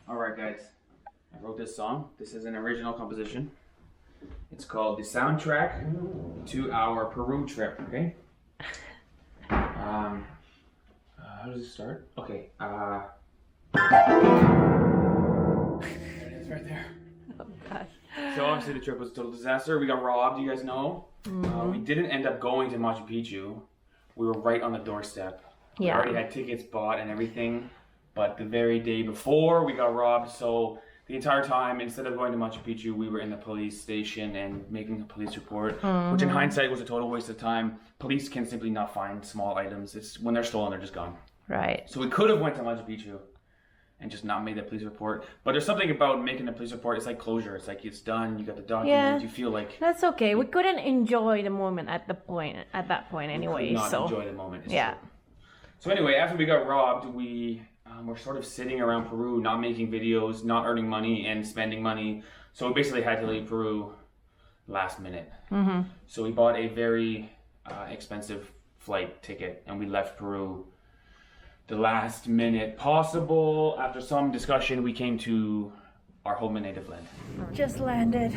Alright guys, I wrote this song. This is an original composition. It's called the soundtrack to our Peru trip, okay? How does it start? Okay, there it is right there. Oh gosh. So obviously the trip was a total disaster. We got robbed, you guys know. We didn't end up going to Machu Picchu. We were right on the doorstep. We already had tickets bought and everything. But the very day before, we got robbed. So the entire time, instead of going to Machu Picchu, we were in the police station and making a police report, which in hindsight was a total waste of time. Police can simply not find small items. It's when they're stolen, they're just gone. Right. So we could have went to Machu Picchu and just not made the police report. But there's something about making a police report. It's like closure. It's like it's done. You got the document. You feel like that's okay. We couldn't enjoy the moment at that point anyway. Not so enjoy the moment. It's yeah. true. So anyway, after we got robbed, we were sort of sitting around Peru, not making videos, not earning money, and spending money. So we basically had to leave Peru last minute. So we bought a very expensive flight ticket, and we left Peru the last minute possible. After some discussion, we came to our home and native land. Just landed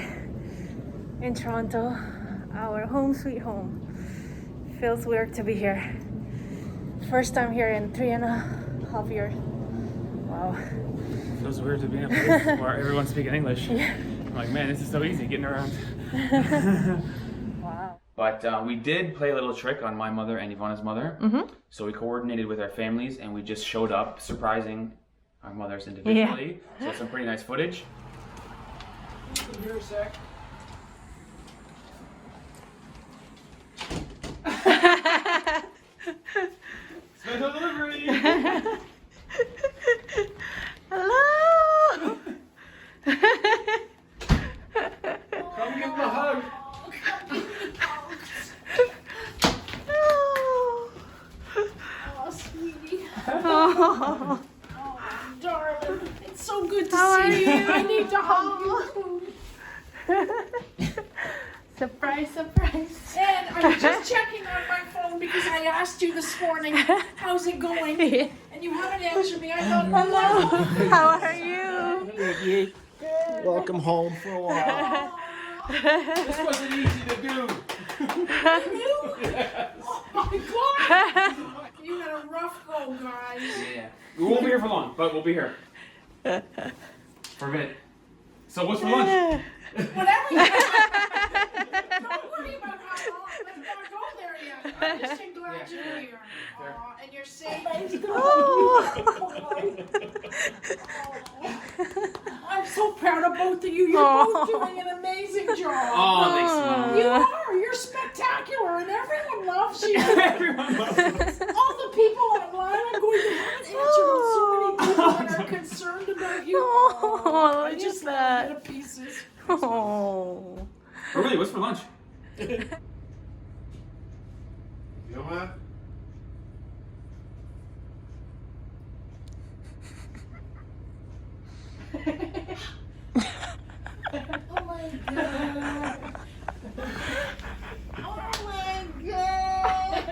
in Toronto, our home sweet home. Feels weird to be here. First time here in 3.5 years. Wow. Feels weird to be in a place where everyone's speaking English. I'm like, man, this is so easy getting around. Wow. But we did play a little trick on my mother and Ivana's mother. So we coordinated with our families and we just showed up, surprising our mothers individually. So some pretty nice footage. Here a sec. Special delivery! Hello! Come give them a hug! Oh, sweetie. Oh. Oh, darling. It's so good to How are see you. you? I need to hug you. Surprise, surprise. And I'm just checking on my phone because I asked you this morning, how's it going? And you haven't answered me. I thought, Hello. How are you? Good. Welcome home for a while. This wasn't easy to do. Oh my God. You had a rough go, guys. Yeah. We won't be here for long, but we'll be here. For a minute. So what's for lunch? Whatever you want. Don't worry about how long. Let's not go there yet. I'm just glad you're here. Aw, and you're safe. I'm so proud of both of you. You're both doing an amazing job. Oh, thanks, Mom. You are. You're spectacular, and everyone loves you. Everyone loves us. All the people online are going to have an answer to so many people that are concerned about you. Oh, I look just at love that. little pieces. Oh. Oh, really? What's for lunch? You know what? Oh my God. Oh my God.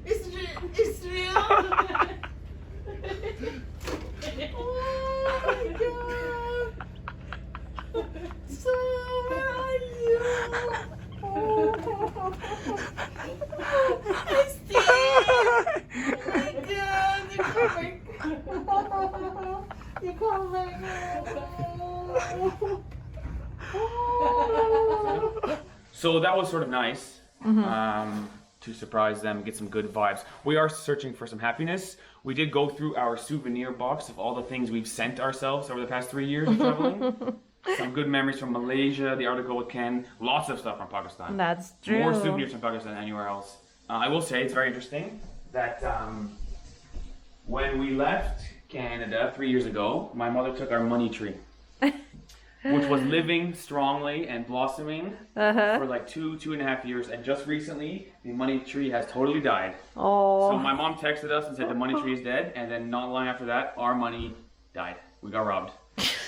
It's real. It's real. Oh my God. So where are you? Oh. I see. Oh my God. You're coming. So that was sort of nice to surprise them, get some good vibes. We are searching for some happiness. We did go through our souvenir box of all the things we've sent ourselves over the past 3 years of traveling. Some good memories from Malaysia, the article with Ken, lots of stuff from Pakistan. That's true. More souvenirs from Pakistan than anywhere else. I will say it's very interesting that when we left Canada 3 years ago, my mother took our money tree, which was living strongly and blossoming for like 2.5 years, and just recently the money tree has totally died. Oh. So my mom texted us and said the money tree is dead, and then not long after that our money died. We got robbed.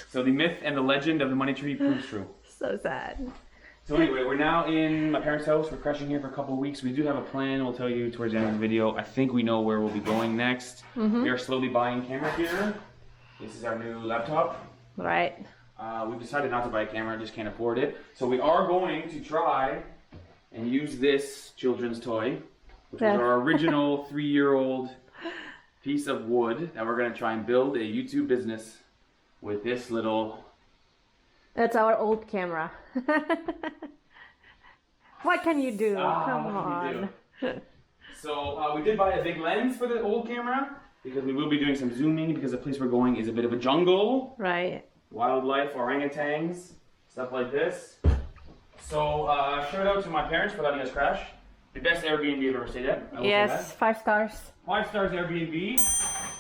So the myth and the legend of the money tree proves true. So sad. So anyway, we're now in my parents' house. We're crashing here for a couple of weeks. We do have a plan. We'll tell you towards the end of the video. I think we know where we'll be going next. We are slowly buying camera gear. This is our new laptop. Right. We decided not to buy a camera, just can't afford it. So we are going to try and use this children's toy, which was our original 3-year-old piece of wood that we're going to try and build a YouTube business with this little... That's our old camera. What can you do? Come on. So we did buy a big lens for the old camera because we will be doing some zooming because the place we're going is a bit of a jungle. Right. Wildlife, orangutans, stuff like this. So shout out to my parents for letting us crash. The best Airbnb I've ever stayed at. Yes, 5 stars. 5 stars Airbnb.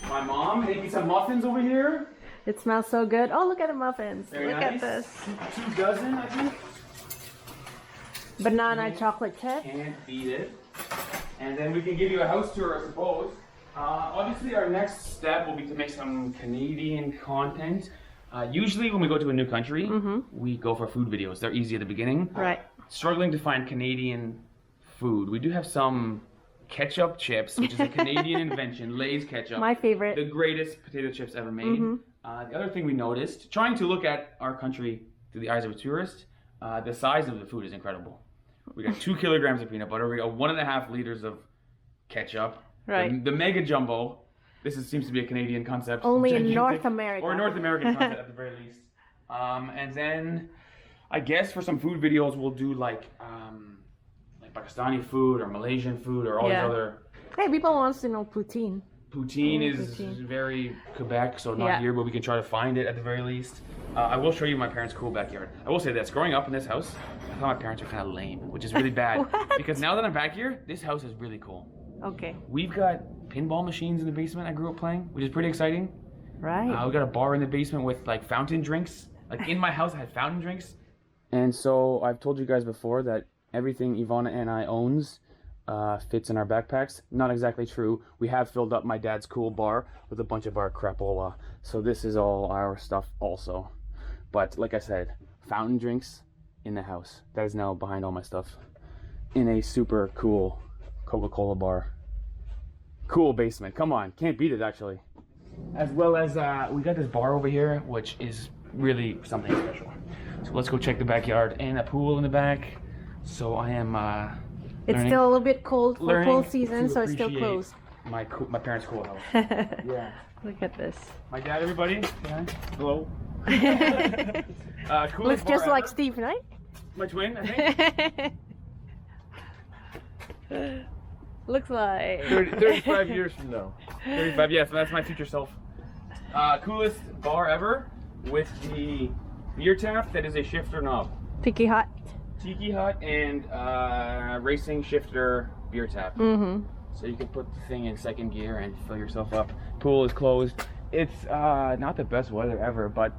My mom making some muffins over here. It smells so good. Oh, look at the muffins. Very look nice. at this. 2 dozen, I think. Banana chocolate chip. Can't beat it. And then we can give you a house tour, I suppose. Obviously, our next step will be to make some Canadian content. Usually, when we go to a new country, we go for food videos. They're easy at the beginning. Right. Struggling to find Canadian food. We do have some ketchup chips, which is a Canadian invention. Lay's ketchup. My favorite. The greatest potato chips ever made. The other thing we noticed, trying to look at our country through the eyes of a tourist, the size of the food is incredible. We got 2 kilograms of peanut butter. We got 1.5 liters of ketchup. Right. The mega jumbo. This seems to be a Canadian concept. Only in Gigantic. North America. Or North American concept at the very least. And then I guess for some food videos we'll do like Pakistani food or Malaysian food or all these other. Hey, people wants to know poutine. Poutine is very Quebec, so not here, but we can try to find it at the very least. I will show you my parents' cool backyard. I will say this, growing up in this house, I thought my parents were kind of lame, which is really bad. Because now that I'm back here, this house is really cool. Okay. We've got pinball machines in the basement I grew up playing, which is pretty exciting. Right. We got a bar in the basement with like fountain drinks. Like in my house I had fountain drinks. And so I've told you guys before that everything Ivana and I owns fits in our backpacks. Not exactly true. We have filled up my dad's cool bar with a bunch of our crapola. So this is all our stuff also. But like I said, fountain drinks in the house. That is now behind all my stuff. In a super cool Coca-Cola bar. Cool basement. Come on. Can't beat it actually. As well as we got this bar over here, which is really something special. So let's go check the backyard and a pool in the back. So I am it's still a little bit cold for pool season, so it's still closed. My parents' cool house. Yeah. Look at this. My dad, everybody. Yeah. Hello. Looks just like Steve, right? My twin, I think. Looks like 35 years from now. 35, yes, that's my future self. Coolest bar ever with the beer tap that is a shifter knob. Tiki Hot. Tiki Hut and racing shifter beer tap. So you can put the thing in second gear and fill yourself up. Pool is closed. It's not the best weather ever, but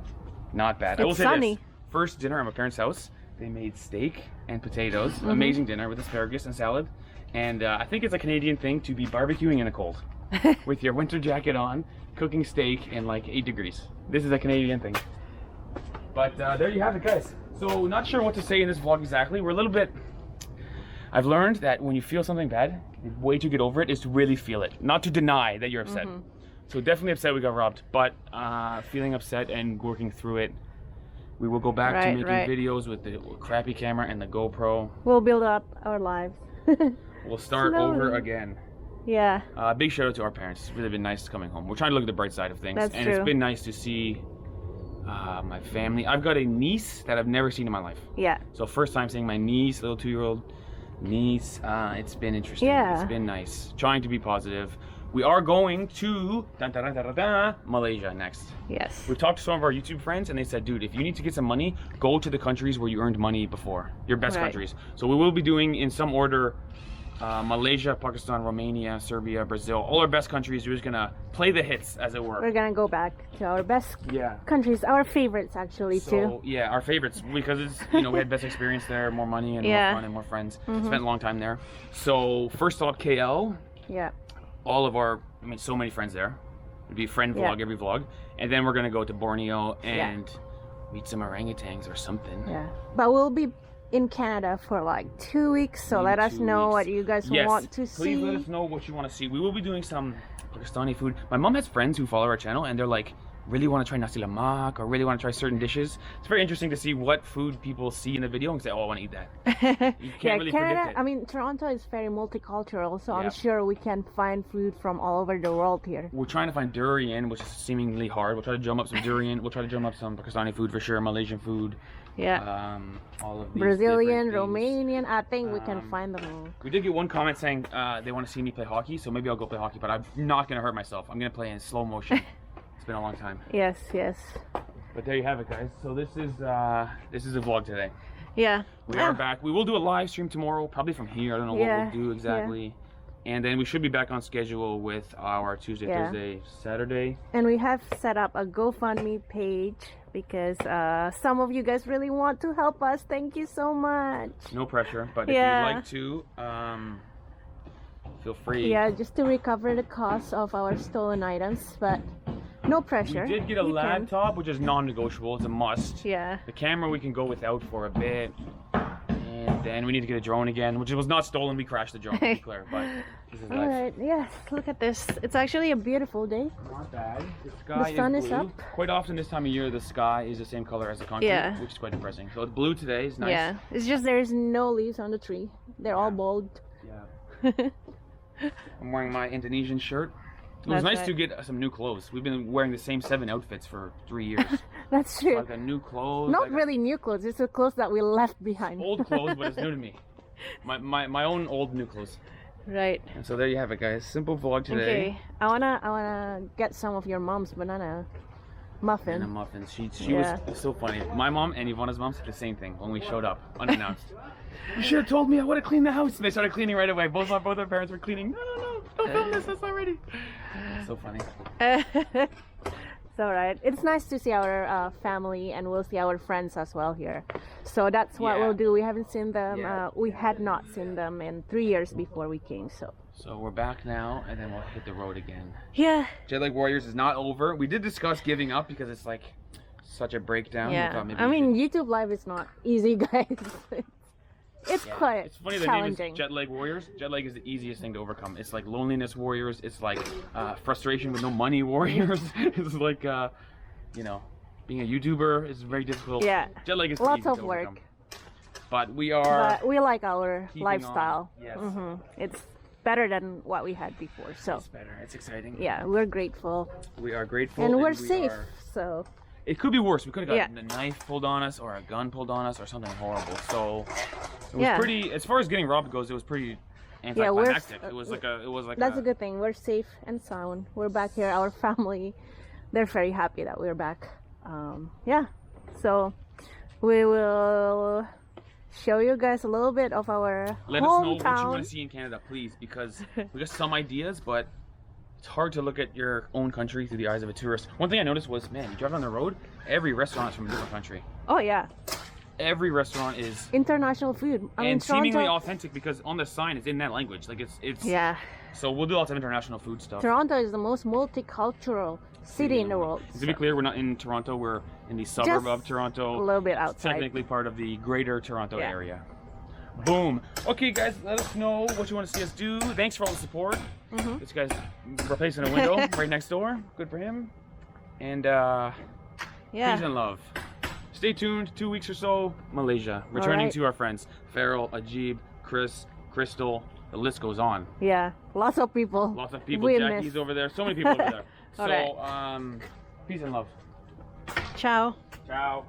not bad. It's I will say sunny. this. First dinner at my parents' house, they made steak and potatoes. Amazing dinner with asparagus and salad. And I think it's a Canadian thing to be barbecuing in the cold. With your winter jacket on, cooking steak in like 8 degrees. This is a Canadian thing. But there you have it, guys. So not sure what to say in this vlog exactly. We're a little bit... I've learned that when you feel something bad, the way to get over it is to really feel it. Not to deny that you're upset. So definitely upset we got robbed. But feeling upset and working through it. We will go back to making videos with the crappy camera and the GoPro. We'll build up our lives. We'll start over again. Yeah. Big shout out to our parents. It's really been nice coming home. We're trying to look at the bright side of things. That's and true. It's been nice to see my family. I've got a niece that I've never seen in my life. Yeah. So first time seeing my niece, little 2-year-old niece. It's been interesting. Yeah. It's been nice. Trying to be positive. We are going to Malaysia next. Yes. We've talked to some of our YouTube friends and they said, dude, if you need to get some money, go to the countries where you earned money before. Your best countries. So we will be doing in some order Malaysia, Pakistan, Romania, Serbia, Brazil, all our best countries. We're just gonna play the hits, as it were. We're gonna go back to our best countries, our favorites actually too. Yeah, our favorites, because it's, you know, we had best experience there, more money and more fun and more friends. Spent a long time there. So first stop KL. Yeah. All of our, I mean, so many friends there. It'd be a friend vlog every vlog, and then we're gonna go to Borneo and meet some orangutans or something. Yeah, but we'll be in Canada for like 2 weeks, so let us know what you guys want to see. Please let us know what you want to see. We will be doing some Pakistani food. My mom has friends who follow our channel and they're like, really want to try nasi lemak or really want to try certain dishes, it's very interesting to see what food people see in the video and say, oh, I want to eat that. You can't really Canada, predict it. I mean, Toronto is very multicultural, so Yeah. I'm sure we can find food from all over the world here. We're trying to find durian, which is seemingly hard. We'll try to drum up some durian. We'll try to drum up some Pakistani food for sure, Malaysian food. Yeah. All of these Brazilian, different things. Romanian, I think we can find them all. We did get one comment saying they want to see me play hockey, so maybe I'll go play hockey, but I'm not going to hurt myself. I'm going to play in slow motion. It's been a long time. Yes, yes. But there you have it, guys. So this is a vlog today. Yeah. We are back. We will do a live stream tomorrow, probably from here. I don't know what we'll do exactly. And then we should be back on schedule with our Tuesday, Thursday, Saturday. And we have set up a GoFundMe page because some of you guys really want to help us. Thank you so much. No pressure, but if you'd like to, feel free. Yeah, just to recover the cost of our stolen items, but no pressure. We did get a laptop, which is non-negotiable. It's a must. Yeah. The camera we can go without for a bit. And then we need to get a drone again, which was not stolen. We crashed the drone, to be clear, but this is life. Alright, yes, look at this. It's actually a beautiful day. Not bad. The sky sun is is blue. up. Quite often this time of year, the sky is the same color as the concrete, Yeah. which is quite depressing. So it's blue today. It's nice. Yeah, it's just there's no leaves on the tree. They're all bald. Yeah. I'm wearing my Indonesian shirt. It was That's nice right. to get some new clothes. We've been wearing the same 7 outfits for 3 years. That's So true. I got new clothes. I Not got really new clothes, it's the clothes that we left behind. old clothes, but it's new to me. My own old new clothes. Right. And so there you have it, guys. Simple vlog today. Okay, I wanna get some of your mom's banana muffin. And the muffins. She Yeah. was so funny. My mom and Ivana's mom said the same thing when we showed up, unannounced. You should have told me I would have cleaned the house. And they started cleaning right away. Both our parents were cleaning. No, don't film this. That's not ready. So funny. It's alright. It's nice to see our family, and we'll see our friends as well here. So that's what Yeah. we'll do. We haven't seen them. Yeah. We had not seen them in 3 years before we came. So we're back now, and then we'll hit the road again. Yeah. JetLag Warriors is not over. We did discuss giving up because it's like such a breakdown. We Yeah. thought maybe I we mean, should- YouTube Live is not easy, guys. It's Yeah. quite It's funny the challenging. name is JetLag Warriors. JetLag is the easiest thing to overcome. It's like loneliness warriors. It's like frustration with no money warriors. It's like you know, being a YouTuber is very difficult. Yeah. JetLag is Lots easy of to work. overcome. But we are. But we like our keeping lifestyle. on. Yes. It's better than what we had before. So It's better. It's exciting. yeah, we're grateful, We are grateful. and we're we safe. are- So It could be worse. We could have gotten Yeah. a knife pulled on us, or a gun pulled on us, or something horrible. So it was Yeah. pretty. As far as getting robbed goes, it was pretty Yeah, we're- anticlimactic. It was like a. It was like that's a good thing. We're safe and sound. We're back here. Our family, they're very happy that we're back. Yeah, so we will show you guys a little bit of our Let us know what you hometown. want to see in Canada, please, because we got some ideas, but it's hard to look at your own country through the eyes of a tourist. One thing I noticed was, man, you drive on the road, every restaurant is from a different country. Oh yeah, Every restaurant is international food. I mean, and seemingly Toronto, authentic because on the sign it's in that language. Like it's. yeah, So we'll do lots of international food stuff. Toronto is the most multicultural city in the world. To be clear, we're not in Toronto. We're in the suburb Just of a Toronto. little bit outside. Technically part of the greater Toronto Yeah. area. Boom. Okay, guys, let us know what you want to see us do. Thanks for all the support. This guy's replacing a window right next door. Good for him. And Yeah. peace and love. Stay tuned. 2 weeks or so, Malaysia. Returning right. to our friends. Farrell, Ajib, Chris, Crystal. The list goes on. Yeah, lots of people. Lots of people. We Jackie's miss. over there. So many people over there. So, Alright. peace and love. Ciao. Ciao.